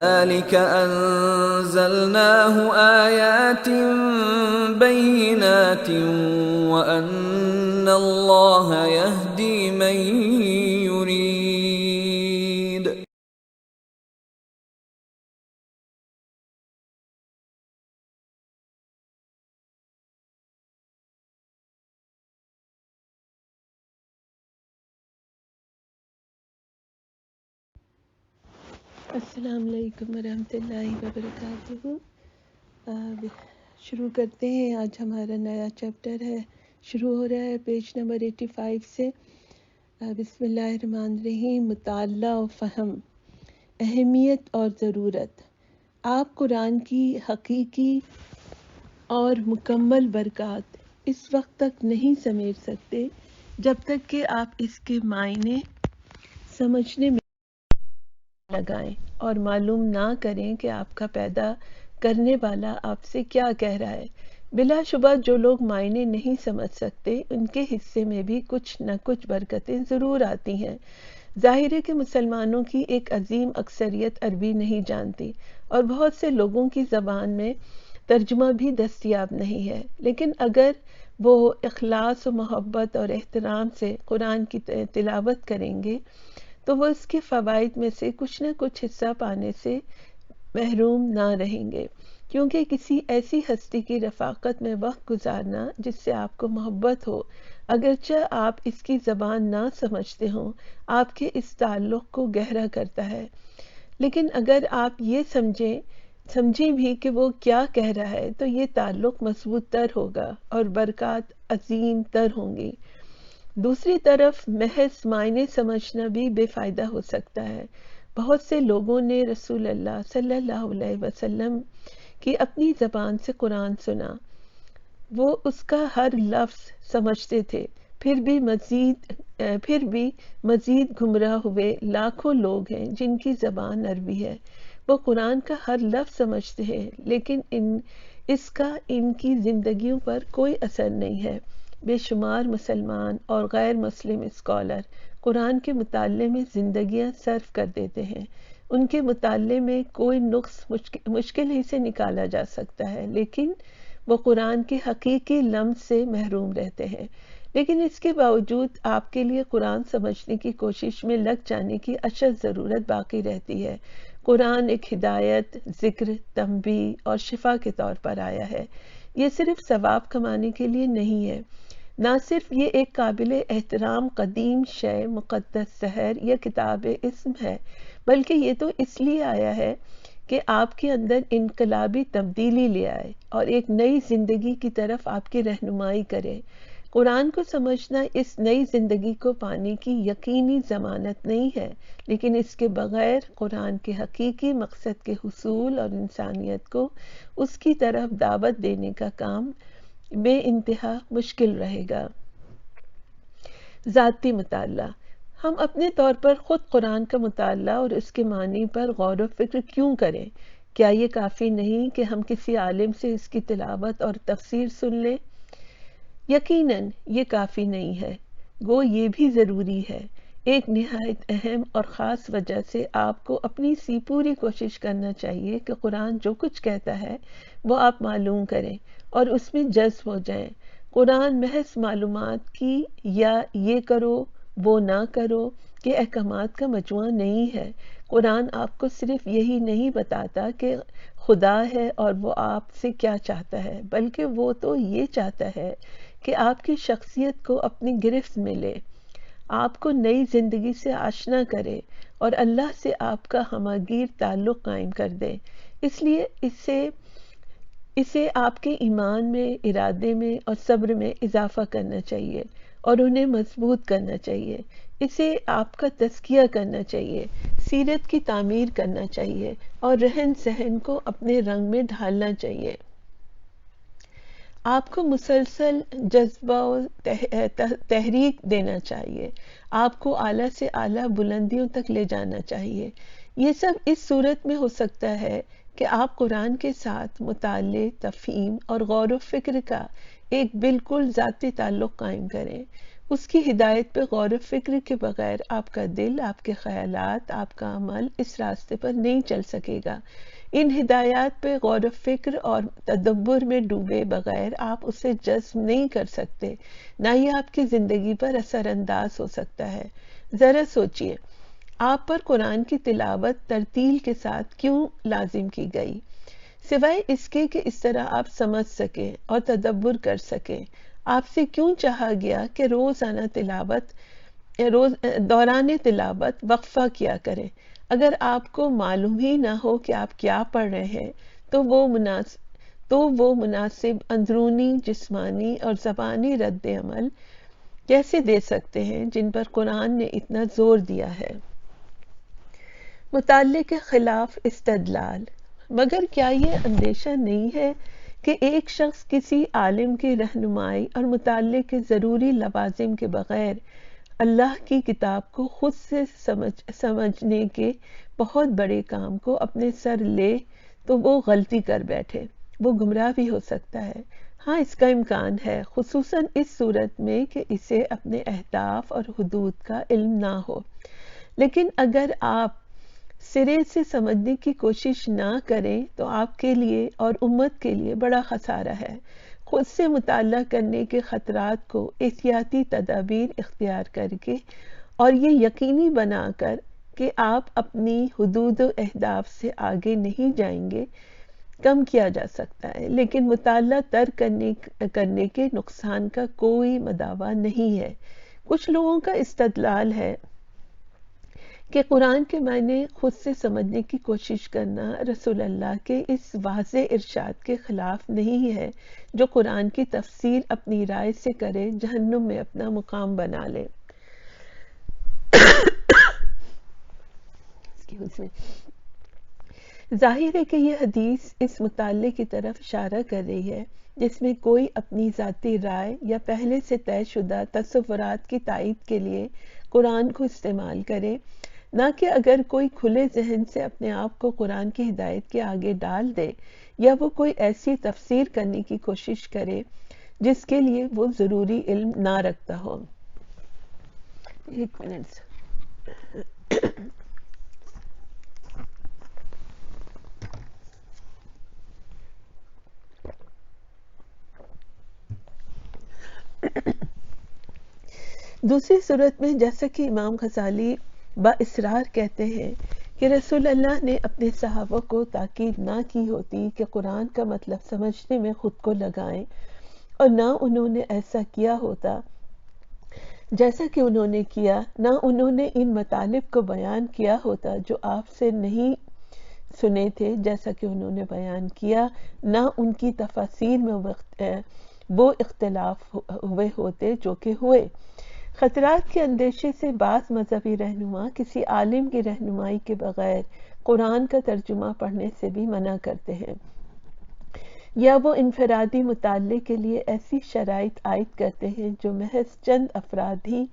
ذلك أنزلناه آيات بينات وأن الله يهدي من يريد. السلام علیکم ورحمۃ اللہ وبرکاتہ۔ شروع کرتے ہیں۔ آج ہمارا نیا چیپٹر ہے، شروع ہو رہا ہے پیج نمبر 85 سے۔ بسم اللہ الرحمن الرحیم۔ مطالعہ و فہم، اہمیت اور ضرورت۔ آپ قرآن کی حقیقی اور مکمل برکات اس وقت تک نہیں سمیٹ سکتے جب تک کہ آپ اس کے معنی سمجھنے میں لگائیں اور معلوم نہ کریں کہ آپ کا پیدا کرنے والا آپ سے کیا کہہ رہا ہے۔ بلا شبہ جو لوگ معنی نہیں سمجھ سکتے ان کے حصے میں بھی کچھ نہ کچھ برکتیں ضرور آتی ہیں۔ ظاہر ہے کہ مسلمانوں کی ایک عظیم اکثریت عربی نہیں جانتی اور بہت سے لوگوں کی زبان میں ترجمہ بھی دستیاب نہیں ہے، لیکن اگر وہ اخلاص و محبت اور احترام سے قرآن کی تلاوت کریں گے تو وہ اس کے فوائد میں سے کچھ نہ کچھ حصہ پانے سے محروم نہ رہیں گے، کیونکہ کسی ایسی ہستی کی رفاقت میں وقت گزارنا جس سے آپ کو محبت ہو، اگرچہ آپ اس کی زبان نہ سمجھتے ہوں، آپ کے اس تعلق کو گہرا کرتا ہے۔ لیکن اگر آپ یہ سمجھیں بھی کہ وہ کیا کہہ رہا ہے تو یہ تعلق مضبوط تر ہوگا اور برکات عظیم تر ہوں گی۔ دوسری طرف محض معنی سمجھنا بھی بے فائدہ ہو سکتا ہے۔ بہت سے لوگوں نے رسول اللہ صلی اللہ علیہ وسلم کی اپنی زبان سے قرآن سنا، وہ اس کا ہر لفظ سمجھتے تھے، پھر بھی مزید گمراہ ہوئے لاکھوں لوگ ہیں جن کی زبان عربی ہے، وہ قرآن کا ہر لفظ سمجھتے ہیں لیکن اس کا ان کی زندگیوں پر کوئی اثر نہیں ہے۔ بے شمار مسلمان اور غیر مسلم اسکالر قرآن کے مطالعے میں زندگیاں صرف کر دیتے ہیں۔ ان کے مطالعے میں کوئی نقص مشکل ہی سے نکالا جا سکتا ہے، لیکن وہ قرآن کے حقیقی لمس سے محروم رہتے ہیں۔ لیکن اس کے باوجود آپ کے لیے قرآن سمجھنے کی کوشش میں لگ جانے کی اشد ضرورت باقی رہتی ہے۔ قرآن ایک ہدایت، ذکر، تنبیہ اور شفا کے طور پر آیا ہے۔ یہ صرف ثواب کمانے کے لیے نہیں ہے۔ نہ صرف یہ ایک قابل احترام قدیم شے، مقدس زہر یا کتاب اسم ہے، بلکہ یہ تو اس لیے آیا ہے کہ آپ کے اندر انقلابی تبدیلی لے آئے اور ایک نئی زندگی کی طرف آپ کی رہنمائی کرے۔ قرآن کو سمجھنا اس نئی زندگی کو پانے کی یقینی ضمانت نہیں ہے، لیکن اس کے بغیر قرآن کے حقیقی مقصد کے حصول اور انسانیت کو اس کی طرف دعوت دینے کا کام بے انتہا مشکل رہے گا۔ ذاتی مطالعہ۔ ہم اپنے طور پر خود قرآن کا مطالعہ اور اس کے معنی پر غور و فکر کیوں کریں؟ کیا یہ کافی نہیں کہ ہم کسی عالم سے اس کی تلاوت اور تفسیر سن لیں؟ یقیناً یہ کافی نہیں ہے، گو یہ بھی ضروری ہے۔ ایک نہایت اہم اور خاص وجہ سے آپ کو اپنی سی پوری کوشش کرنا چاہیے کہ قرآن جو کچھ کہتا ہے وہ آپ معلوم کریں اور اس میں جذب ہو جائیں۔ قرآن محض معلومات کی یا یہ کرو وہ نہ کرو کے احکامات کا مجموعہ نہیں ہے۔ قرآن آپ کو صرف یہی نہیں بتاتا کہ خدا ہے اور وہ آپ سے کیا چاہتا ہے، بلکہ وہ تو یہ چاہتا ہے کہ آپ کی شخصیت کو اپنی گرفت میں لے، آپ کو نئی زندگی سے آشنا کرے اور اللہ سے آپ کا ہمہ گیر تعلق قائم کر دے۔ اس لیے اسے آپ کے ایمان میں، ارادے میں اور صبر میں اضافہ کرنا چاہیے اور انہیں مضبوط کرنا چاہیے۔ اسے آپ کا تزکیہ کرنا چاہیے، سیرت کی تعمیر کرنا چاہیے اور رہن سہن کو اپنے رنگ میں ڈھالنا چاہیے۔ آپ کو مسلسل جذبہ و تحریک دینا چاہیے، آپ کو اعلیٰ سے اعلیٰ بلندیوں تک لے جانا چاہیے۔ یہ سب اس صورت میں ہو سکتا ہے کہ آپ قرآن کے ساتھ مطالعے، تفہیم اور غور و فکر کا ایک بالکل ذاتی تعلق قائم کریں۔ اس کی ہدایت پہ غور و فکر کے بغیر آپ کا دل، آپ کے خیالات، آپ کا عمل اس راستے پر نہیں چل سکے گا۔ ان ہدایات پہ غور و فکر اور تدبر میں ڈوبے بغیر آپ اسے جذب نہیں کر سکتے، نہ یہ آپ کی زندگی پر اثر انداز ہو سکتا ہے۔ ذرا سوچئے، آپ پر قرآن کی تلاوت ترتیل کے ساتھ کیوں لازم کی گئی؟ سوائے اس کے کہ اس طرح آپ سمجھ سکیں اور تدبر کر سکیں۔ آپ سے کیوں چاہا گیا کہ دوران تلاوت وقفہ کیا کریں؟ اگر آپ کو معلوم ہی نہ ہو کہ آپ کیا پڑھ رہے ہیں تو وہ مناسب اندرونی، جسمانی اور زبانی رد عمل کیسے دے سکتے ہیں جن پر قرآن نے اتنا زور دیا ہے؟ مطالعے کے خلاف استدلال۔ مگر کیا یہ اندیشہ نہیں ہے کہ ایک شخص کسی عالم کی رہنمائی اور مطالعے کے ضروری لوازم کے بغیر اللہ کی کتاب کو خود سے سمجھنے کے بہت بڑے کام کو اپنے سر لے تو وہ غلطی کر بیٹھے، وہ گمراہ بھی ہو سکتا ہے؟ ہاں، اس کا امکان ہے، خصوصاً اس صورت میں کہ اسے اپنے اہداف اور حدود کا علم نہ ہو۔ لیکن اگر آپ سرے سے سمجھنے کی کوشش نہ کریں تو آپ کے لیے اور امت کے لیے بڑا خسارہ ہے۔ خود سے مطالعہ کرنے کے خطرات کو احتیاطی تدابیر اختیار کر کے اور یہ یقینی بنا کر کہ آپ اپنی حدود و اہداف سے آگے نہیں جائیں گے کم کیا جا سکتا ہے، لیکن مطالعہ ترک کرنے کے نقصان کا کوئی مداوع نہیں ہے۔ کچھ لوگوں کا استدلال ہے کہ قرآن کے معنی خود سے سمجھنے کی کوشش کرنا رسول اللہ کے اس واضح ارشاد کے خلاف نہیں ہے، جو قرآن کی تفسیر اپنی رائے سے کرے جہنم میں اپنا مقام بنا لے۔ ظاہر ہے کہ یہ حدیث اس مطالعے کی طرف اشارہ کر رہی ہے جس میں کوئی اپنی ذاتی رائے یا پہلے سے طے شدہ تصورات کی تائید کے لیے قرآن کو استعمال کرے، نہ کہ اگر کوئی کھلے ذہن سے اپنے آپ کو قرآن کی ہدایت کے آگے ڈال دے یا وہ کوئی ایسی تفسیر کرنے کی کوشش کرے جس کے لیے وہ ضروری علم نہ رکھتا ہو۔ ایک منٹ۔ دوسری صورت میں جیسا کہ امام غزالی با اصرار کہتے ہیں کہ رسول اللہ نے اپنے صحابہ کو تاکید نہ کی ہوتی کہ قرآن کا مطلب سمجھنے میں خود کو لگائیں، اور نہ انہوں نے ایسا کیا ہوتا جیسا کہ انہوں نے کیا، نہ انہوں نے ان مطالب کو بیان کیا ہوتا جو آپ سے نہیں سنے تھے جیسا کہ انہوں نے بیان کیا، نہ ان کی تفاسیر میں وہ اختلاف ہوئے ہوتے جو کہ ہوئے۔ خطرات کے اندیشے سے بعض مذہبی رہنما کسی عالم کی رہنمائی کے بغیر قرآن کا ترجمہ پڑھنے سے بھی منع کرتے ہیں، یا وہ انفرادی مطالعے کے لیے ایسی شرائط عائد کرتے ہیں جو محض چند افراد ہی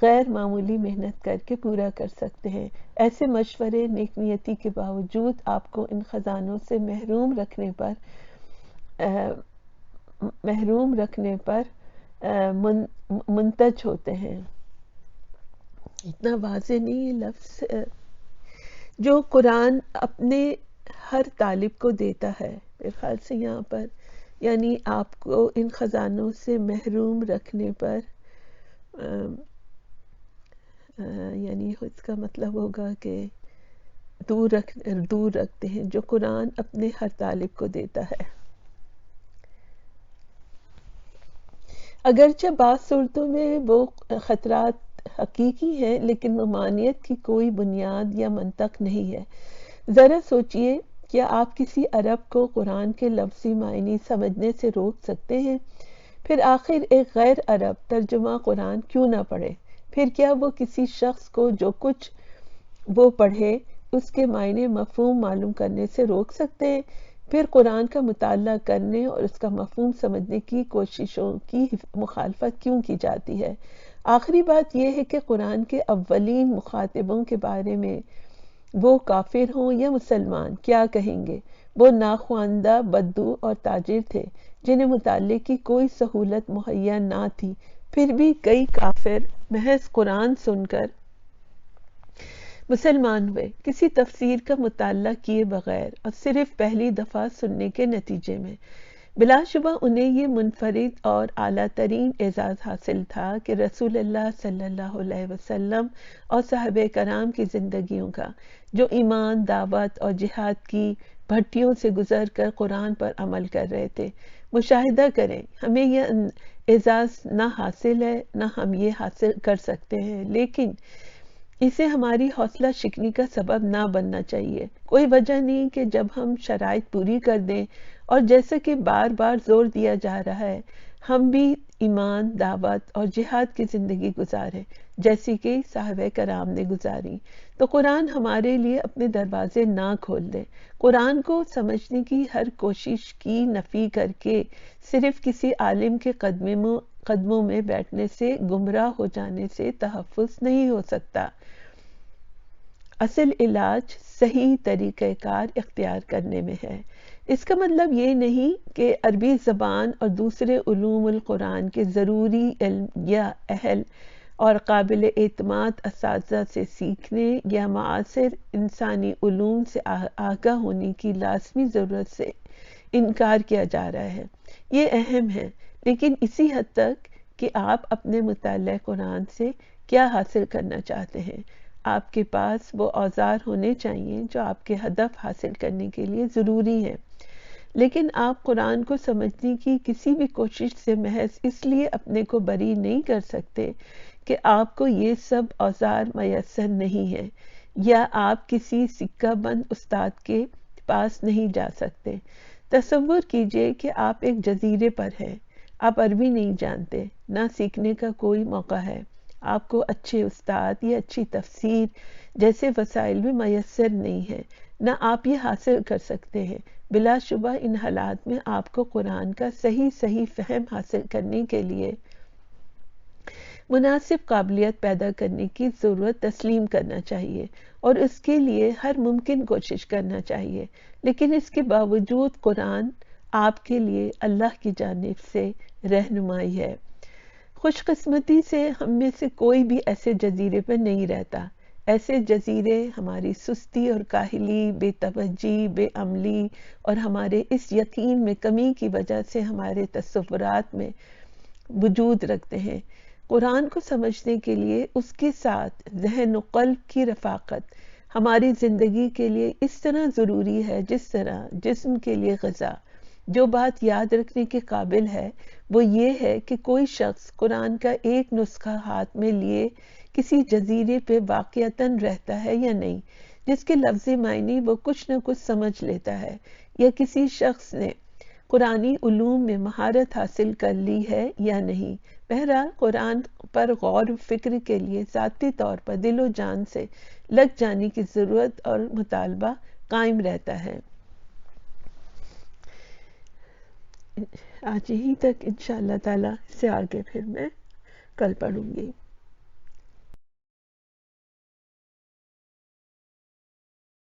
غیر معمولی محنت کر کے پورا کر سکتے ہیں۔ ایسے مشورے نیک نیتی کے باوجود آپ کو ان خزانوں سے محروم رکھنے پر منتج ہوتے ہیں۔ اتنا واضح نہیں یہ لفظ جو قرآن اپنے ہر طالب کو دیتا ہے، میرے خیال سے یہاں پر یعنی آپ کو ان خزانوں سے محروم رکھنے پر یعنی اس کا مطلب ہوگا کہ دور رکھتے ہیں جو قرآن اپنے ہر طالب کو دیتا ہے۔ اگرچہ بعض صورتوں میں وہ خطرات حقیقی ہیں لیکن ممانعت کی کوئی بنیاد یا منطق نہیں ہے۔ ذرا سوچئے، کیا آپ کسی عرب کو قرآن کے لفظی معنی سمجھنے سے روک سکتے ہیں؟ پھر آخر ایک غیر عرب ترجمہ قرآن کیوں نہ پڑھے؟ پھر کیا وہ کسی شخص کو جو کچھ وہ پڑھے اس کے معنی مفہوم معلوم کرنے سے روک سکتے ہیں؟ پھر قرآن کا مطالعہ کرنے اور اس کا مفہوم سمجھنے کی کوششوں کی مخالفت کیوں کی جاتی ہے؟ آخری بات یہ ہے کہ قرآن کے اولین مخاطبوں کے بارے میں وہ کافر ہوں یا مسلمان کیا کہیں گے؟ وہ ناخواندہ بدو اور تاجر تھے جنہیں مطالعے کی کوئی سہولت مہیا نہ تھی، پھر بھی کئی کافر محض قرآن سن کر مسلمان ہوئے، کسی تفسیر کا مطالعہ کیے بغیر اور صرف پہلی دفعہ سننے کے نتیجے میں۔ بلا شبہ انہیں یہ منفرد اور اعلیٰ ترین اعزاز حاصل تھا کہ رسول اللہ صلی اللہ علیہ وسلم اور صحابہ کرام کی زندگیوں کا، جو ایمان، دعوت اور جہاد کی بھٹیوں سے گزر کر قرآن پر عمل کر رہے تھے۔ مشاہدہ کریں، ہمیں یہ اعزاز نہ حاصل ہے، نہ ہم یہ حاصل کر سکتے ہیں، لیکن اسے ہماری حوصلہ شکنی کا سبب نہ بننا چاہیے۔ کوئی وجہ نہیں کہ جب ہم شرائط پوری کر دیں اور جیسا کہ بار بار زور دیا جا رہا ہے، ہم بھی ایمان، دعوت اور جہاد کی زندگی گزاریں جیسی کہ صحابہ کرام نے گزاری، تو قرآن ہمارے لیے اپنے دروازے نہ کھول دے۔ قرآن کو سمجھنے کی ہر کوشش کی نفی کر کے صرف کسی عالم کے قدموں میں بیٹھنے سے، گمراہ ہو جانے سے تحفظ نہیں ہو سکتا۔ اصل علاج صحیح طریقہ کار اختیار کرنے میں ہے۔ اس کا مطلب یہ نہیں کہ عربی زبان اور دوسرے علوم القرآن کے ضروری علم یا اہل اور قابل اعتماد اساتذہ سے سیکھنے یا معاصر انسانی علوم سے آگاہ ہونے کی لازمی ضرورت سے انکار کیا جا رہا ہے۔ یہ اہم ہے، لیکن اسی حد تک کہ آپ اپنے مطالعہ قرآن سے کیا حاصل کرنا چاہتے ہیں۔ آپ کے پاس وہ اوزار ہونے چاہیے جو آپ کے ہدف حاصل کرنے کے لیے ضروری ہیں، لیکن آپ قرآن کو سمجھنے کی کسی بھی کوشش سے محض اس لیے اپنے کو بری نہیں کر سکتے کہ آپ کو یہ سب اوزار میسر نہیں ہیں، یا آپ کسی سکہ بند استاد کے پاس نہیں جا سکتے۔ تصور کیجئے کہ آپ ایک جزیرے پر ہیں، آپ عربی نہیں جانتے، نہ سیکھنے کا کوئی موقع ہے، آپ کو اچھے استاد یا اچھی تفسیر جیسے وسائل بھی میسر نہیں ہیں، نہ آپ یہ حاصل کر سکتے ہیں۔ بلا شبہ ان حالات میں آپ کو قرآن کا صحیح فہم حاصل کرنے کے لیے مناسب قابلیت پیدا کرنے کی ضرورت تسلیم کرنا چاہیے اور اس کے لیے ہر ممکن کوشش کرنا چاہیے، لیکن اس کے باوجود قرآن آپ کے لیے اللہ کی جانب سے رہنمائی ہے۔ خوش قسمتی سے ہم میں سے کوئی بھی ایسے جزیرے پر نہیں رہتا۔ ایسے جزیرے ہماری سستی اور کاہلی، بے توجہی، بے عملی اور ہمارے اس یقین میں کمی کی وجہ سے ہمارے تصورات میں وجود رکھتے ہیں۔ قرآن کو سمجھنے کے لیے اس کے ساتھ ذہن و قلب کی رفاقت ہماری زندگی کے لیے اس طرح ضروری ہے جس طرح جسم کے لیے غذا۔ جو بات یاد رکھنے کے قابل ہے وہ یہ ہے کہ کوئی شخص قرآن کا ایک نسخہ ہاتھ میں لیے کسی جزیرے پہ واقعتاً رہتا ہے یا نہیں، جس کے لفظی معنی وہ کچھ نہ کچھ سمجھ لیتا ہے، یا کسی شخص نے قرآنی علوم میں مہارت حاصل کر لی ہے یا نہیں۔ بہرحال قرآن پر غور و فکر کے لیے ذاتی طور پر دل و جان سے لگ جانے کی ضرورت اور مطالبہ قائم رہتا ہے۔ آج یہیں تک، انشاءاللہ تعالی اس سے آگے پھر میں کل پڑھوں گی۔